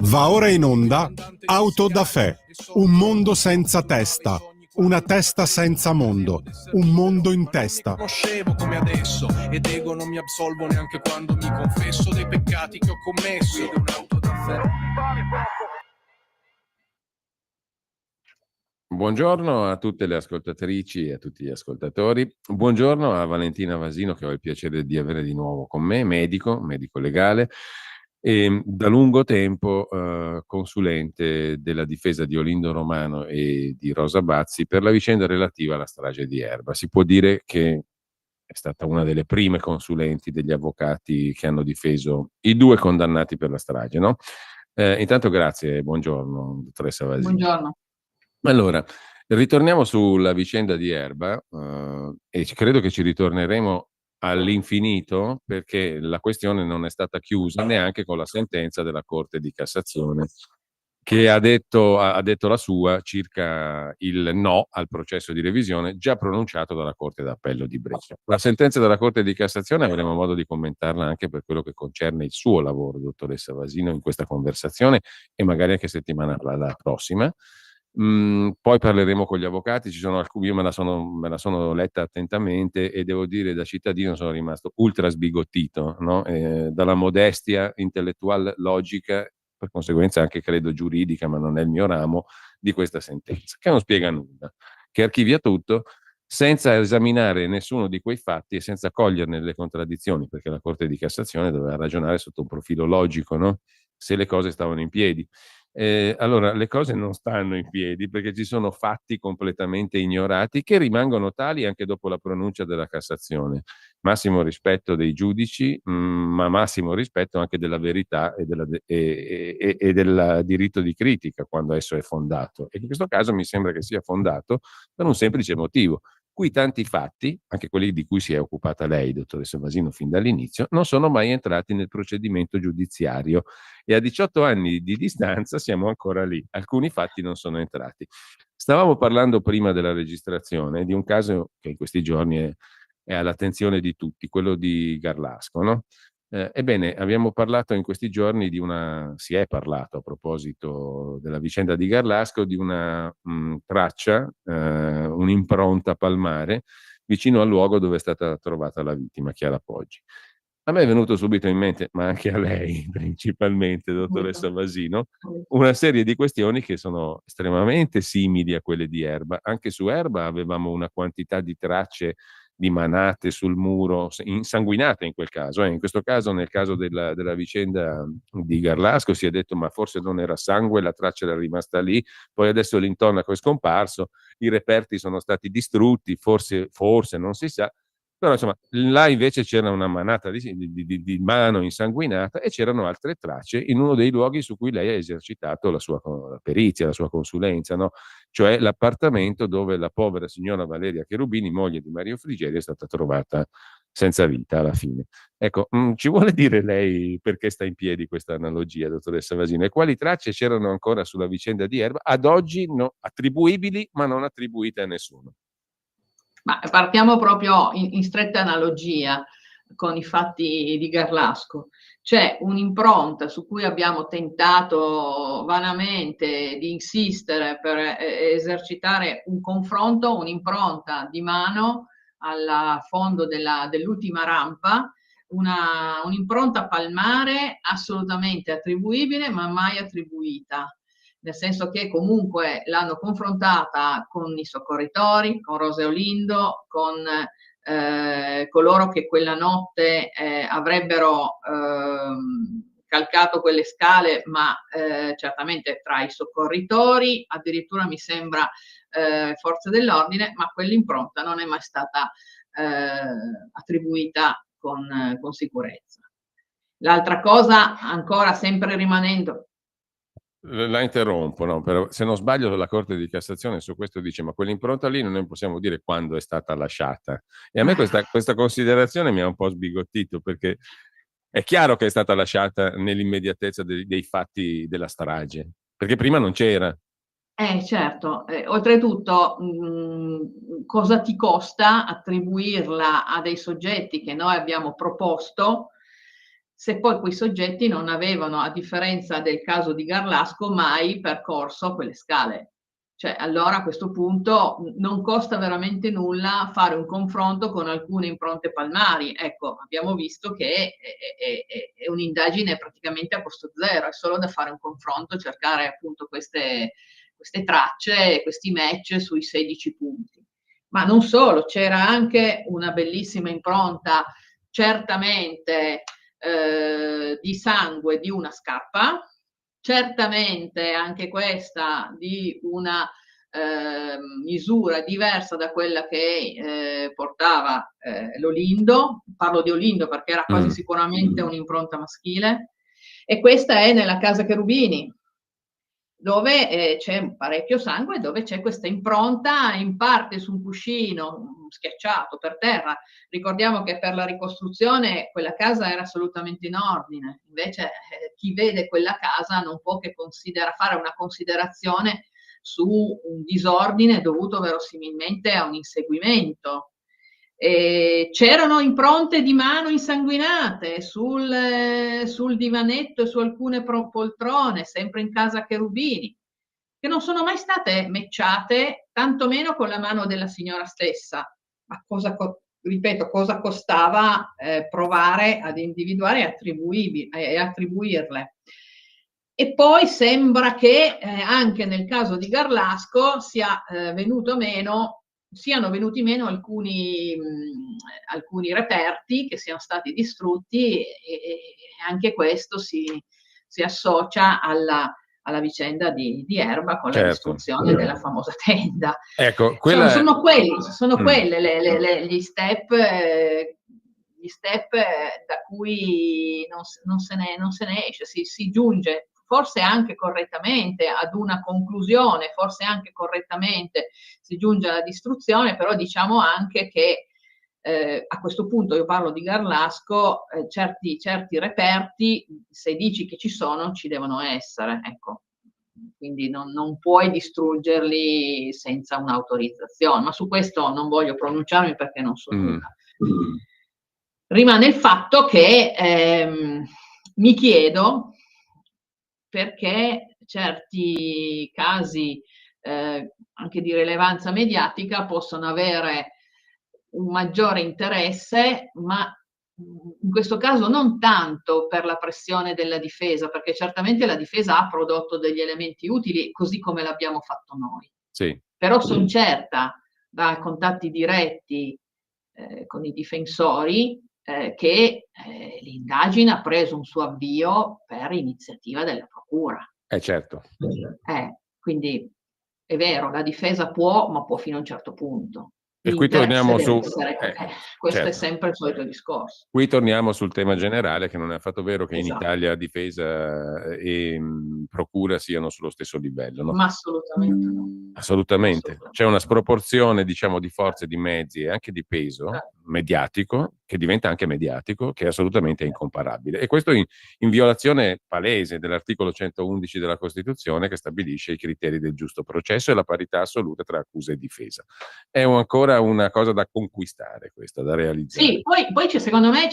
Va ora in onda Auto da Fè, un mondo senza testa, una testa senza mondo, un mondo in testa. Conoscevo come adesso ed ego non mi absolvo neanche quando mi confesso dei peccati che ho commesso. Un'auto da Fè. Buongiorno a tutte le ascoltatrici e a tutti gli ascoltatori. Buongiorno a Valentina Vasino, che ho il piacere di avere di nuovo con me, medico legale e da lungo tempo consulente della difesa di Olindo Romano e di Rosa Bazzi per la vicenda relativa alla strage di Erba. Si può dire che è stata una delle prime consulenti degli avvocati che hanno difeso i due condannati per la strage, no? Intanto grazie, buongiorno, dottoressa Vasino. Buongiorno. Allora, ritorniamo sulla vicenda di Erba e credo che ci ritorneremo all'infinito perché la questione non è stata chiusa neanche con la sentenza della Corte di Cassazione che ha detto la sua circa il no al processo di revisione già pronunciato dalla Corte d'Appello di Brescia. La sentenza della Corte di Cassazione avremo modo di commentarla anche per quello che concerne il suo lavoro, dottoressa Vasino, in questa conversazione e magari anche settimana la prossima. Poi parleremo con gli avvocati, ci sono alcuni, io me la sono letta attentamente e devo dire da cittadino sono rimasto ultra sbigottito, no? Dalla modestia intellettuale, logica, per conseguenza anche credo giuridica, ma non è il mio ramo, di questa sentenza, che non spiega nulla, che archivia tutto senza esaminare nessuno di quei fatti e senza coglierne le contraddizioni, perché la Corte di Cassazione doveva ragionare sotto un profilo logico, no? Se le cose stavano in piedi. Allora, le cose non stanno in piedi perché ci sono fatti completamente ignorati che rimangono tali anche dopo la pronuncia della Cassazione. Massimo rispetto dei giudici, ma massimo rispetto anche della verità e del diritto di critica quando esso è fondato. E in questo caso mi sembra che sia fondato per un semplice motivo. Qui tanti fatti, anche quelli di cui si è occupata lei, dottoressa Vasino, fin dall'inizio, non sono mai entrati nel procedimento giudiziario e a 18 anni di distanza siamo ancora lì. Alcuni fatti non sono entrati. Stavamo parlando prima della registrazione di un caso che in questi giorni è all'attenzione di tutti, quello di Garlasco, no? Ebbene, abbiamo parlato in questi giorni si è parlato a proposito della vicenda di Garlasco, di una traccia, un'impronta palmare vicino al luogo dove è stata trovata la vittima, Chiara Poggi. A me è venuto subito in mente, ma anche a lei principalmente, dottoressa Vasino, una serie di questioni che sono estremamente simili a quelle di Erba. Anche su Erba avevamo una quantità di tracce di manate sul muro, insanguinate in quel caso. In questo caso, nel caso della vicenda di Garlasco, si è detto ma forse non era sangue, la traccia era rimasta lì, poi adesso l'intonaco è scomparso, i reperti sono stati distrutti, forse non si sa. Però insomma, là invece c'era una manata di mano insanguinata e c'erano altre tracce in uno dei luoghi su cui lei ha esercitato la sua perizia, la sua consulenza, no? Cioè l'appartamento dove la povera signora Valeria Cherubini, moglie di Mario Frigeri, è stata trovata senza vita alla fine. Ecco, ci vuole dire lei perché sta in piedi questa analogia, dottoressa Vasino, e quali tracce c'erano ancora sulla vicenda di Erba, ad oggi attribuibili ma non attribuite a nessuno? Ma partiamo proprio in stretta analogia con i fatti di Garlasco. C'è un'impronta su cui abbiamo tentato vanamente di insistere per esercitare un confronto, un'impronta di mano al fondo dell'ultima rampa, un'impronta palmare assolutamente attribuibile ma mai attribuita, nel senso che comunque l'hanno confrontata con i soccorritori, con Rosa Olindo, con coloro che quella notte avrebbero calcato quelle scale, ma certamente tra i soccorritori, addirittura mi sembra forze dell'ordine, ma quell'impronta non è mai stata attribuita con sicurezza. L'altra cosa, ancora sempre rimanendo... La interrompo, no? Però, se non sbaglio, la Corte di Cassazione su questo dice: ma quell'impronta lì non possiamo dire quando è stata lasciata. E a me questa considerazione mi ha un po' sbigottito, perché è chiaro che è stata lasciata nell'immediatezza dei fatti della strage, perché prima non c'era. Certo, oltretutto cosa ti costa attribuirla a dei soggetti che noi abbiamo proposto se poi quei soggetti non avevano, a differenza del caso di Garlasco, mai percorso quelle scale. Cioè, allora a questo punto non costa veramente nulla fare un confronto con alcune impronte palmari. Ecco, abbiamo visto che è un'indagine praticamente a costo zero, è solo da fare un confronto, cercare appunto queste tracce, questi match sui 16 punti. Ma non solo, c'era anche una bellissima impronta, certamente di sangue di una scarpa, certamente anche questa di una misura diversa da quella che portava l'Olindo. Parlo di Olindo perché era quasi sicuramente un'impronta maschile, e questa è nella casa Cherubini, dove c'è parecchio sangue, dove c'è questa impronta in parte su un cuscino schiacciato per terra. Ricordiamo che per la ricostruzione quella casa era assolutamente in ordine, invece chi vede quella casa non può che fare una considerazione su un disordine dovuto verosimilmente a un inseguimento. C'erano impronte di mano insanguinate sul divanetto e su alcune poltrone, sempre in casa Cherubini, che non sono mai state matchate, tantomeno con la mano della signora stessa. Ma ripeto, cosa costava provare ad individuare e attribuirle? E poi sembra che anche nel caso di Garlasco siano venuti meno alcuni reperti che siano stati distrutti, e anche questo si associa alla vicenda di Erba con la distruzione della famosa tenda. Ecco, sono quelle gli step da cui non se ne esce, si giunge forse anche correttamente ad una conclusione, forse anche correttamente si giunge alla distruzione, però diciamo anche che a questo punto, io parlo di Garlasco, certi reperti, se dici che ci sono, ci devono essere, ecco. Quindi non puoi distruggerli senza un'autorizzazione, ma su questo non voglio pronunciarmi perché non so nulla. Rimane il fatto che mi chiedo perché certi casi anche di rilevanza mediatica possono avere un maggiore interesse, ma in questo caso non tanto per la pressione della difesa, perché certamente la difesa ha prodotto degli elementi utili, così come l'abbiamo fatto noi. Sì. Però sono certa, da contatti diretti con i difensori, che l'indagine ha preso un suo avvio per iniziativa della procura. Certo. Quindi è vero, la difesa può, ma può fino a un certo punto. E qui torniamo su... questo è sempre il solito discorso. Qui torniamo sul tema generale, che non è affatto vero che in Italia difesa e procura siano sullo stesso livello, no? Ma assolutamente no. Assolutamente. C'è una sproporzione, diciamo, di forze, di mezzi e anche di peso mediatico, che diventa anche mediatico, che è assolutamente incomparabile. E questo in violazione palese dell'articolo 111 della Costituzione, che stabilisce i criteri del giusto processo e la parità assoluta tra accusa e difesa. È ancora una cosa da conquistare, questa, da realizzare. Sì, poi secondo me non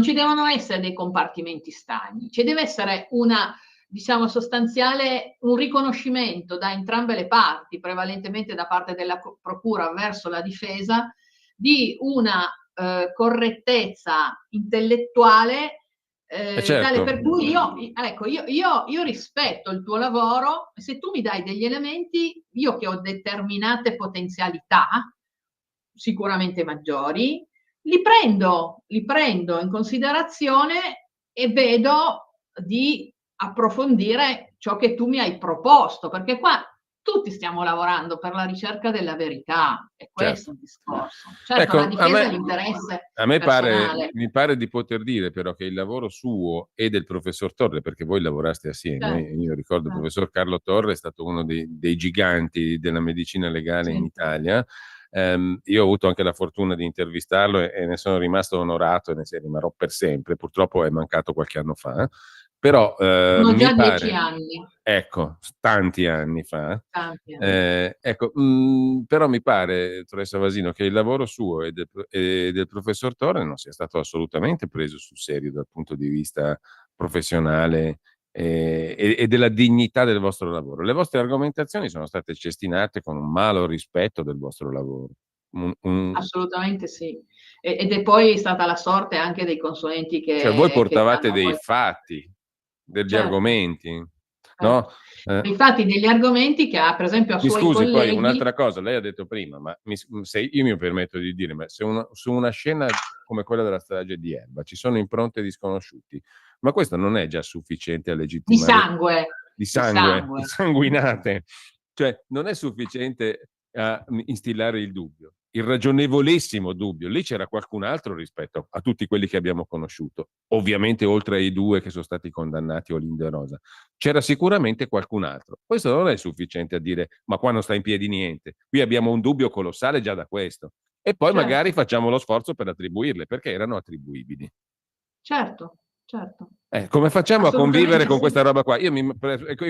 ci devono essere dei compartimenti stagni, ci deve essere diciamo sostanziale, un riconoscimento da entrambe le parti, prevalentemente da parte della procura verso la difesa, di una correttezza intellettuale tale per cui io rispetto il tuo lavoro, e se tu mi dai degli elementi, io che ho determinate potenzialità sicuramente maggiori, li prendo in considerazione e vedo di approfondire ciò che tu mi hai proposto, perché qua tutti stiamo lavorando per la ricerca della verità, e questo è il discorso. Certo, la difesa è l'interesse personale. Mi pare di poter dire però che il lavoro suo e del professor Torre, perché voi lavoraste assieme, io ricordo il professor Carlo Torre è stato uno dei giganti della medicina legale in Italia. Io ho avuto anche la fortuna di intervistarlo e ne sono rimasto onorato, e ne rimarrò per sempre. Purtroppo è mancato qualche anno fa. Però sono già 10 anni. ecco, tanti anni fa. Tanti anni. Ecco, però mi pare, dottoressa Vasino, che il lavoro suo e del professor Torre non sia stato assolutamente preso sul serio dal punto di vista professionale e della dignità del vostro lavoro. Le vostre argomentazioni sono state cestinate con un malo rispetto del vostro lavoro. Assolutamente sì. Ed è poi stata la sorte anche dei consulenti Cioè, voi che portavate stanno dei poi. fatti, degli Certo, argomenti, no? certo. Infatti degli argomenti che ha, per esempio, a Mi suoi scusi, poi colleghi. un'altra cosa, lei ha detto prima, ma se io mi permetto di dire, ma se su una scena come quella della strage di Erba ci sono impronte di sconosciuti, ma questo non è già sufficiente a Di legittimare sangue, di di sangue, sangue. sanguinate, cioè non è sufficiente a instillare il dubbio, il ragionevolissimo dubbio. Lì c'era qualcun altro rispetto a tutti quelli che abbiamo conosciuto, ovviamente oltre ai 2 che sono stati condannati Olindo e Rosa. C'era sicuramente qualcun altro. Questo non è sufficiente a dire ma qua non sta in piedi niente. Qui abbiamo un dubbio colossale già da questo. E poi magari Certo, facciamo lo sforzo per attribuirle, perché erano attribuibili. certo, certo. Come facciamo a convivere Assolutamente con sì. questa roba qua?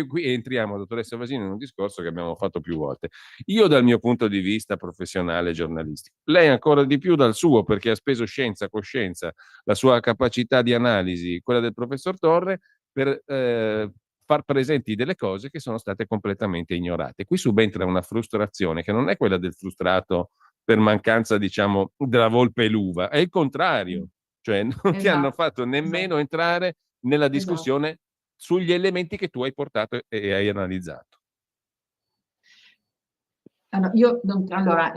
Qui entriamo, dottoressa Vasini, in un discorso che abbiamo fatto più volte. Io dal mio punto di vista professionale e giornalistico, lei ancora di più dal suo, perché ha speso scienza, coscienza, la sua capacità di analisi, quella del professor Torre, per far presenti delle cose che sono state completamente ignorate. Qui subentra una frustrazione che non è quella del frustrato per mancanza, diciamo, della volpe e l'uva, è il contrario, cioè non ti hanno Esatto, fatto nemmeno esatto, entrare nella esatto. discussione sugli elementi che tu hai portato e hai analizzato. Allora,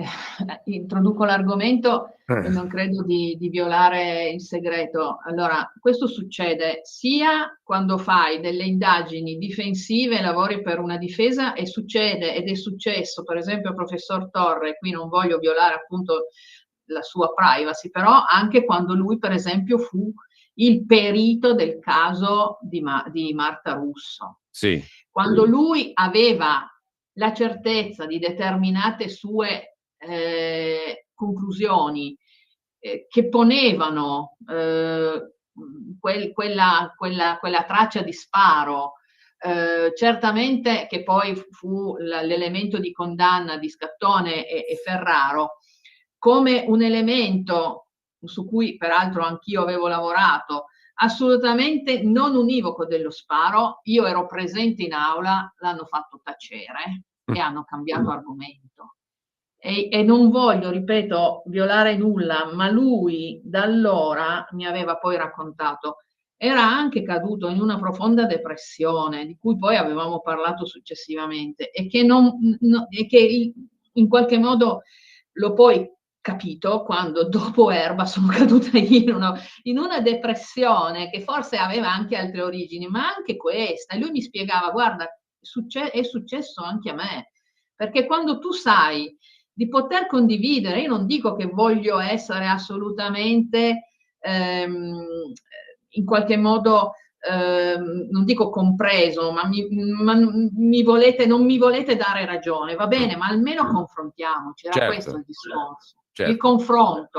introduco l'argomento e non credo di violare il segreto. Allora, questo succede sia quando fai delle indagini difensive, lavori per una difesa, e succede, ed è successo, per esempio, al professor Torre, qui non voglio violare appunto la sua privacy, però anche quando lui, per esempio, fu il perito del caso di Marta Russo. Sì, Quando lui aveva la certezza di determinate sue conclusioni che ponevano quella traccia di sparo, certamente che poi fu l'elemento di condanna di Scattone e Ferraro, come un elemento su cui peraltro anch'io avevo lavorato, assolutamente non univoco dello sparo. Io ero presente in aula, l'hanno fatto tacere e hanno cambiato argomento. E non voglio, ripeto, violare nulla, ma lui da allora mi aveva poi raccontato, era anche caduto in una profonda depressione, di cui poi avevamo parlato successivamente, e che in qualche modo l'ho poi capito quando dopo Erba sono caduta in una depressione che forse aveva anche altre origini, ma anche questa. E lui mi spiegava, guarda, è successo anche a me, perché quando tu sai di poter condividere, io non dico che voglio essere assolutamente in qualche modo non dico compreso, ma non mi volete dare ragione, va bene, ma almeno confrontiamoci, era questo il certo, discorso. certo.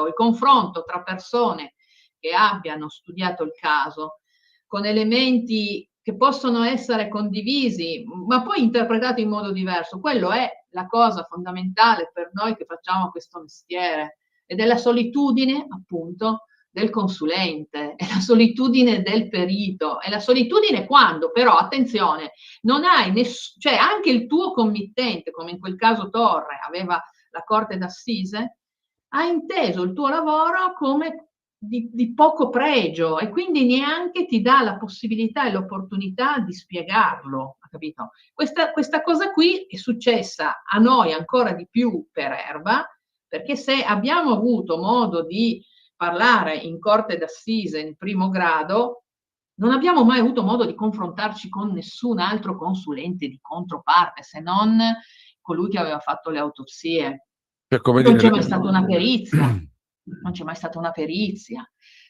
Il confronto tra persone che abbiano studiato il caso con elementi che possono essere condivisi, ma poi interpretati in modo diverso. Quello è la cosa fondamentale per noi che facciamo questo mestiere, ed è la solitudine, appunto, del consulente, è la solitudine del perito, è la solitudine quando però, attenzione, non hai cioè anche il tuo committente, come in quel caso Torre aveva la corte d'assise, ha inteso il tuo lavoro come di poco pregio, e quindi neanche ti dà la possibilità e l'opportunità di spiegarlo, capito? Questa cosa qui è successa a noi ancora di più per Erba, perché se abbiamo avuto modo di parlare in corte d'assise in primo grado, non abbiamo mai avuto modo di confrontarci con nessun altro consulente di controparte, se non colui che aveva fatto le autopsie. Cioè, come Non dire, c'è mai stata una perizia, non c'è mai stata una perizia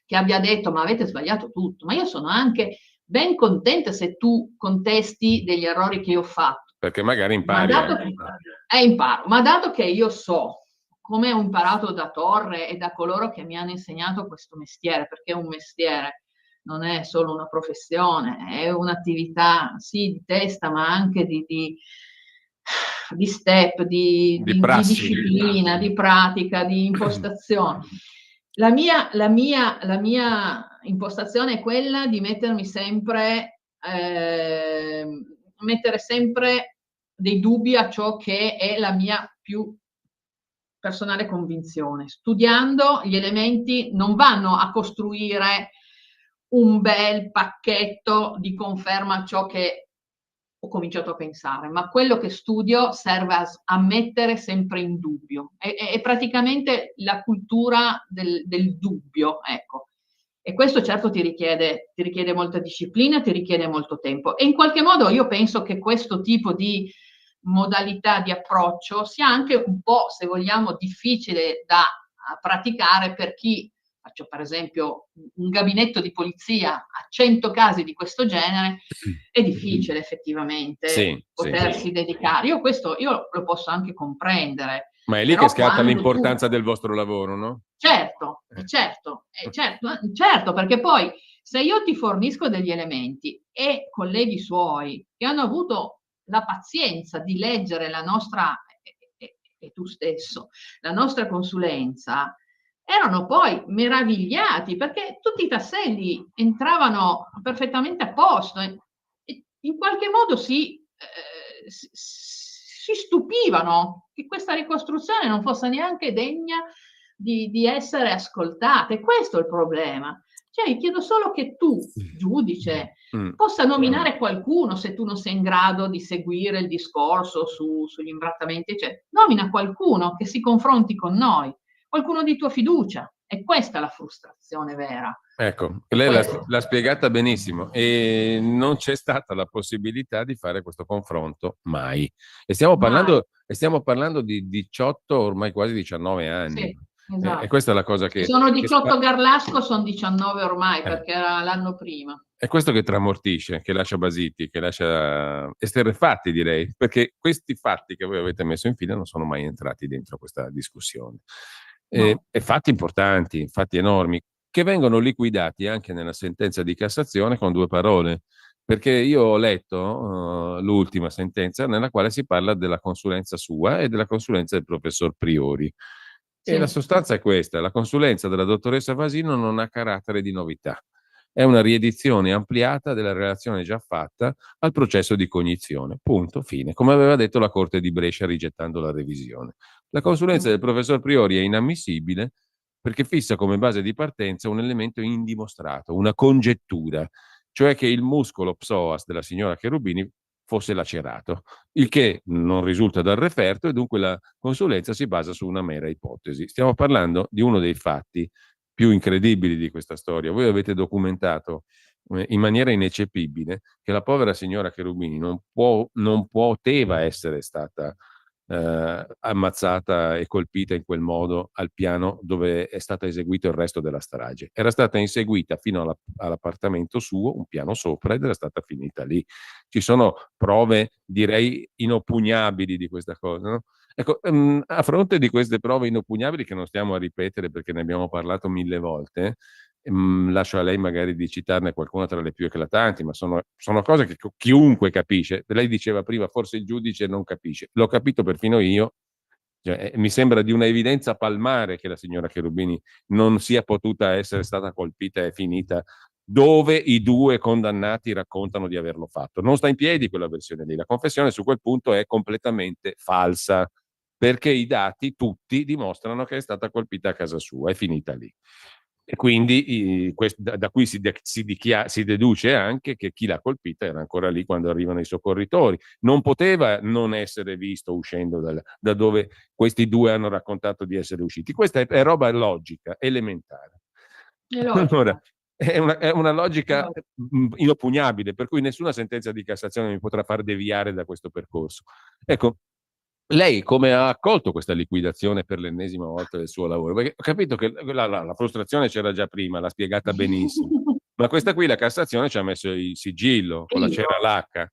che abbia detto ma avete sbagliato tutto. Ma io sono anche ben contenta se tu contesti degli errori che io ho fatto. perché magari Ma impari dato anche. imparo, ma dato che io so, come ho imparato da Torre e da coloro che mi hanno insegnato questo mestiere, perché è un mestiere, non è solo una professione, è un'attività sì di testa, ma anche di step, Di prassi. disciplina, di pratica, di impostazione. La mia impostazione è quella di mettere sempre dei dubbi a ciò che è la mia più personale convinzione. Studiando, gli elementi non vanno a costruire un bel pacchetto di conferma a ciò che ho cominciato a pensare, ma quello che studio serve a mettere sempre in dubbio. È praticamente la cultura del dubbio, ecco. E questo certo ti richiede molta disciplina, ti richiede molto tempo. E in qualche modo io penso che questo tipo di modalità di approccio sia anche un po', se vogliamo, difficile da praticare per chi, faccio per esempio un gabinetto di polizia a 100 casi di questo genere, è difficile effettivamente potersi dedicare. Io lo posso anche comprendere. Ma è lì che scatta l'importanza del vostro lavoro, no? Certo, perché poi se io ti fornisco degli elementi e colleghi suoi che hanno avuto la pazienza di leggere la nostra, e tu stesso, la nostra consulenza, erano poi meravigliati perché tutti i tasselli entravano perfettamente a posto e in qualche modo si stupivano che questa ricostruzione non fosse neanche degna di essere ascoltate. Questo è il problema. Cioè, chiedo solo che tu, giudice, possa nominare qualcuno se tu non sei in grado di seguire il discorso sugli imbrattamenti, cioè, nomina qualcuno che si confronti con noi, qualcuno di tua fiducia. E questa è la frustrazione vera. Ecco, lei l'ha spiegata benissimo e non c'è stata la possibilità di fare questo confronto mai. E stiamo parlando di 18, ormai quasi 19 anni. Sì, esatto. E questa è la cosa che... Sono 18 Garlasco, sono 19 ormai, perché era l'anno prima. È questo che tramortisce, che lascia basiti, che lascia esterrefatti, direi, perché questi fatti che voi avete messo in fila non sono mai entrati dentro questa discussione. No. E fatti importanti, fatti enormi, che vengono liquidati anche nella sentenza di Cassazione con due parole, perché io ho letto l'ultima sentenza nella quale si parla della consulenza sua e della consulenza del professor Priori. Sì. E la sostanza è questa: la consulenza della dottoressa Vasino non ha carattere di novità, è una riedizione ampliata della relazione già fatta al processo di cognizione. Punto, fine. Come aveva detto la Corte di Brescia rigettando la revisione. La consulenza del professor Priori è inammissibile perché fissa come base di partenza un elemento indimostrato, una congettura, cioè che il muscolo psoas della signora Cherubini fosse lacerato, il che non risulta dal referto e dunque la consulenza si basa su una mera ipotesi. Stiamo parlando di uno dei fatti più incredibili di questa storia. Voi avete documentato in maniera ineccepibile che la povera signora Cherubini non poteva essere stata ammazzata e colpita in quel modo al piano dove è stato eseguito il resto della strage. Era stata inseguita fino all'appartamento suo, un piano sopra, ed era stata finita lì. Ci sono prove, direi, inoppugnabili di questa cosa, no? Ecco, a fronte di queste prove inoppugnabili, che non stiamo a ripetere perché ne abbiamo parlato 1000 volte, lascio a lei magari di citarne qualcuna tra le più eclatanti, ma sono cose che chiunque capisce. Lei diceva prima, forse il giudice non capisce. L'ho capito perfino io. Cioè, mi sembra di una evidenza palmare che la signora Cherubini non sia potuta essere stata colpita e finita dove i due condannati raccontano di averlo fatto. Non sta in piedi quella versione lì. La confessione su quel punto è completamente falsa, perché i dati tutti dimostrano che è stata colpita a casa sua, è finita lì. E quindi da qui si deduce anche che chi l'ha colpita era ancora lì quando arrivano i soccorritori. Non poteva non essere visto uscendo da dove questi due hanno raccontato di essere usciti. Questa è roba logica, elementare. Allora, è una logica inoppugnabile, per cui nessuna sentenza di Cassazione mi potrà far deviare da questo percorso. Ecco, lei come ha accolto questa liquidazione per l'ennesima volta del suo lavoro? Perché ho capito che la frustrazione c'era già prima, l'ha spiegata benissimo, ma questa qui la Cassazione ci ha messo il sigillo con la cera lacca.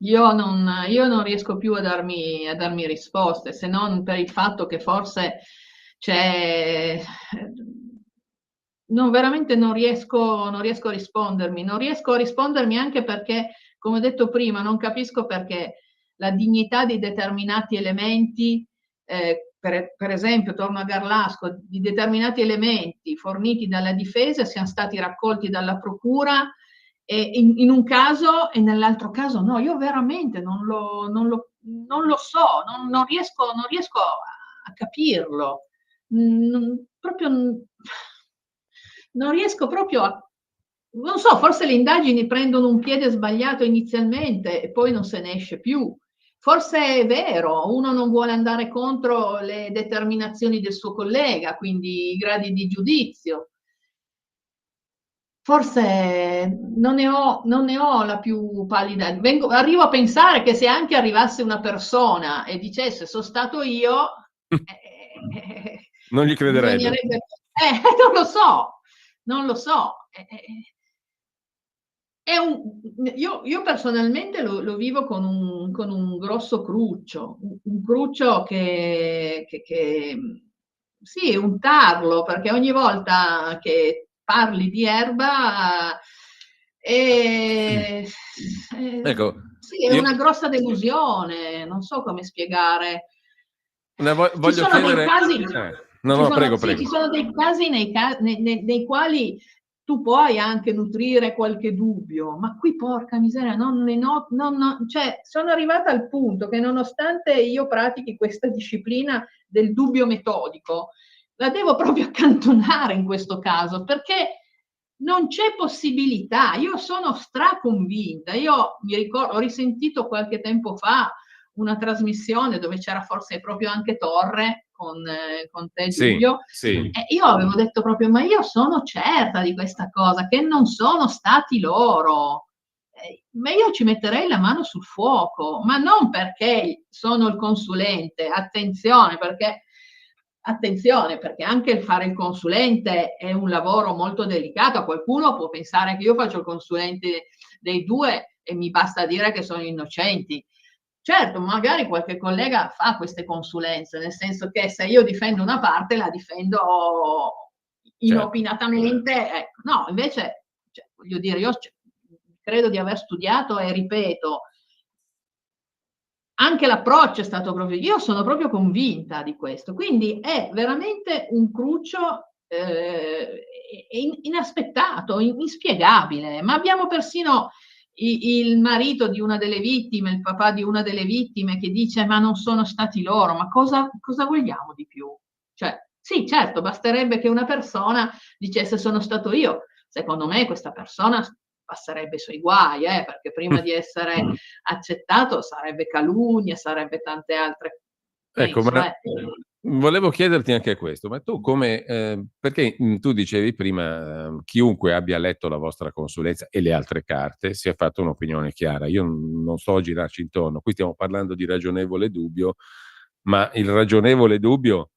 Io non riesco più a darmi risposte, se non per il fatto che forse c'è veramente non riesco a rispondermi. Non riesco a rispondermi anche perché, come ho detto prima, non capisco perché la dignità di determinati elementi, per esempio, torno a Garlasco, di determinati elementi forniti dalla difesa siano stati raccolti dalla procura in un caso e nell'altro caso no. Io veramente non lo so, non riesco a capirlo. Proprio non riesco proprio a... Non so, forse le indagini prendono un piede sbagliato inizialmente e poi non se ne esce più. Forse è vero, uno non vuole andare contro le determinazioni del suo collega, quindi i gradi di giudizio. Forse non ne ho la più pallida. Arrivo a pensare che se anche arrivasse una persona e dicesse sono stato io, non gli crederebbe. bisognerebbe... non lo so. Io personalmente lo vivo con un grosso cruccio, un cruccio che sì, un tarlo, perché ogni volta che parli di Erba Ecco, sì, è una grossa delusione, non so come spiegare. voglio Ci sono chiedere... dei casi, prego. ci sono dei casi nei quali tu puoi anche nutrire qualche dubbio, ma qui porca miseria, cioè sono arrivata al punto che nonostante io pratichi questa disciplina del dubbio metodico, la devo proprio accantonare in questo caso, perché non c'è possibilità. Io sono straconvinta. Io mi ricordo, ho risentito qualche tempo fa una trasmissione dove c'era forse proprio anche Torre con te, Giulio. Sì. E io avevo detto proprio, ma io sono certa di questa cosa, che non sono stati loro. Ma io ci metterei la mano sul fuoco, ma non perché sono il consulente, attenzione, perché anche il fare il consulente è un lavoro molto delicato. Qualcuno può pensare che io faccio il consulente dei due e mi basta dire che sono innocenti. Certo, magari qualche collega fa queste consulenze, nel senso che se io difendo una parte la difendo inopinatamente. Ecco. No, invece, voglio dire, io credo di aver studiato e ripeto, anche l'approccio è stato proprio, io sono proprio convinta di questo, quindi è veramente un cruccio inaspettato, inspiegabile, ma abbiamo persino il marito di una delle vittime, il papà di una delle vittime che dice ma non sono stati loro, ma cosa vogliamo di più? Cioè, sì, certo, basterebbe che una persona dicesse sono stato io, secondo me questa persona passerebbe i suoi guai, perché prima di essere accettato sarebbe calunnia, sarebbe tante altre. Ecco, Penso, ma volevo chiederti anche questo, ma tu come, perché tu dicevi prima, chiunque abbia letto la vostra consulenza e le altre carte si è fatto un'opinione chiara. Io non sto a girarci intorno, qui stiamo parlando di ragionevole dubbio, ma il ragionevole dubbio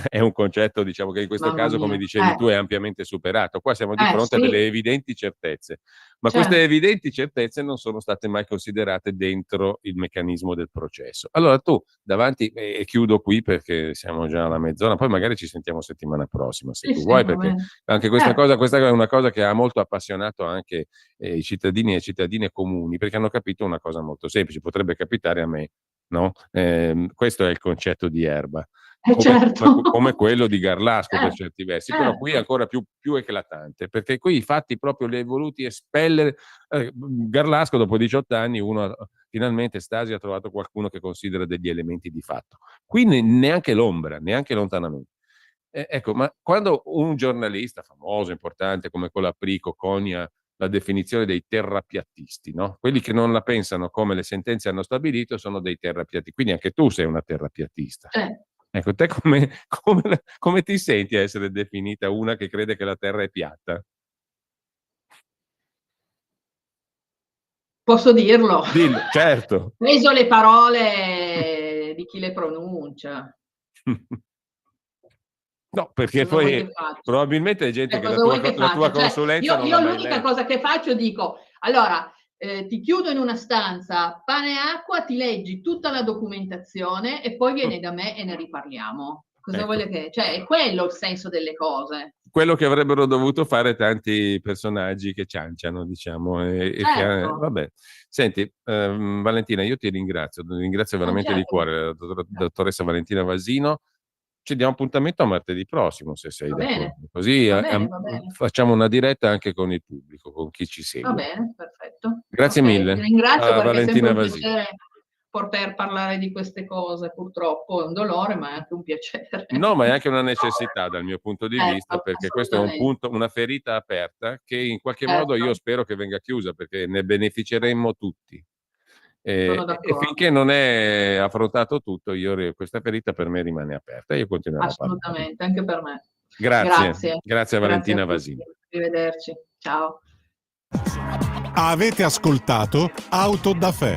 è un concetto, diciamo, che in questo mamma caso, mia. come dicevi tu, è ampiamente superato. Qua siamo di fronte a Sì, delle evidenti certezze, ma certo. queste evidenti certezze non sono state mai considerate dentro il meccanismo del processo. Allora tu davanti, e chiudo qui perché siamo già alla mezz'ora, poi magari ci sentiamo settimana prossima se Sì, tu sì, vuoi, va perché bene. anche questa è una cosa che ha molto appassionato anche i cittadini e cittadine comuni, perché hanno capito una cosa molto semplice, potrebbe capitare a me, no? Questo è il concetto di Erba. Certo. Come quello di Garlasco per Certo, certi versi, però qui è ancora più eclatante, perché qui i fatti proprio li hai voluti espellere. Garlasco dopo 18 anni, finalmente Stasi ha trovato qualcuno che considera degli elementi di fatto. Qui neanche l'ombra, neanche lontanamente. Ecco, ma quando un giornalista famoso, importante come Colaprico conia la definizione dei terrapiattisti, no? Quelli che non la pensano come le sentenze hanno stabilito sono dei terrapiattisti, quindi anche tu sei una terrapiattista. Ecco, te come ti senti a essere definita una che crede che la Terra è piatta? Posso dirlo? Dillo, certo. Preso le parole di chi le pronuncia. No, perché Cosa vuoi poi che faccia? probabilmente è gente che Cosa vuoi che la tua faccia? Cioè, consulenza non l'ha io mai l'unica letta. cosa che faccio dico, allora, ti chiudo in una stanza, pane e acqua, ti leggi tutta la documentazione e poi vieni da me e ne riparliamo. Cosa Ecco. voglio che... Cioè, è quello il senso delle cose. Quello che avrebbero dovuto fare tanti personaggi che cianciano, diciamo. Certo. Vabbè. Senti, Valentina, io ti ringrazio veramente di Certo. cuore, la dottoressa Valentina Vasino. Ci diamo appuntamento a martedì prossimo, se sei Va d'accordo. bene. Così Va bene, va bene. facciamo una diretta anche con il pubblico, con chi ci Va segue. bene, perfetto. Grazie Ok, mille. Ti ringrazio perché Valentina è sempre un Vasino. piacere poter parlare di queste cose. Purtroppo è un dolore, ma è anche un piacere. No, ma è anche una necessità dal mio punto di vista, perché questo è un assolutamente. punto, una ferita aperta che in qualche Certo. modo io spero che venga chiusa, perché ne beneficeremmo tutti. Sono E d'accordo. finché non è affrontato tutto, questa ferita per me rimane aperta e io continuerò a parlare. Assolutamente, anche per me. Grazie a Valentina a tutti. Vasino. Arrivederci. Ciao. Avete ascoltato Auto da Fè.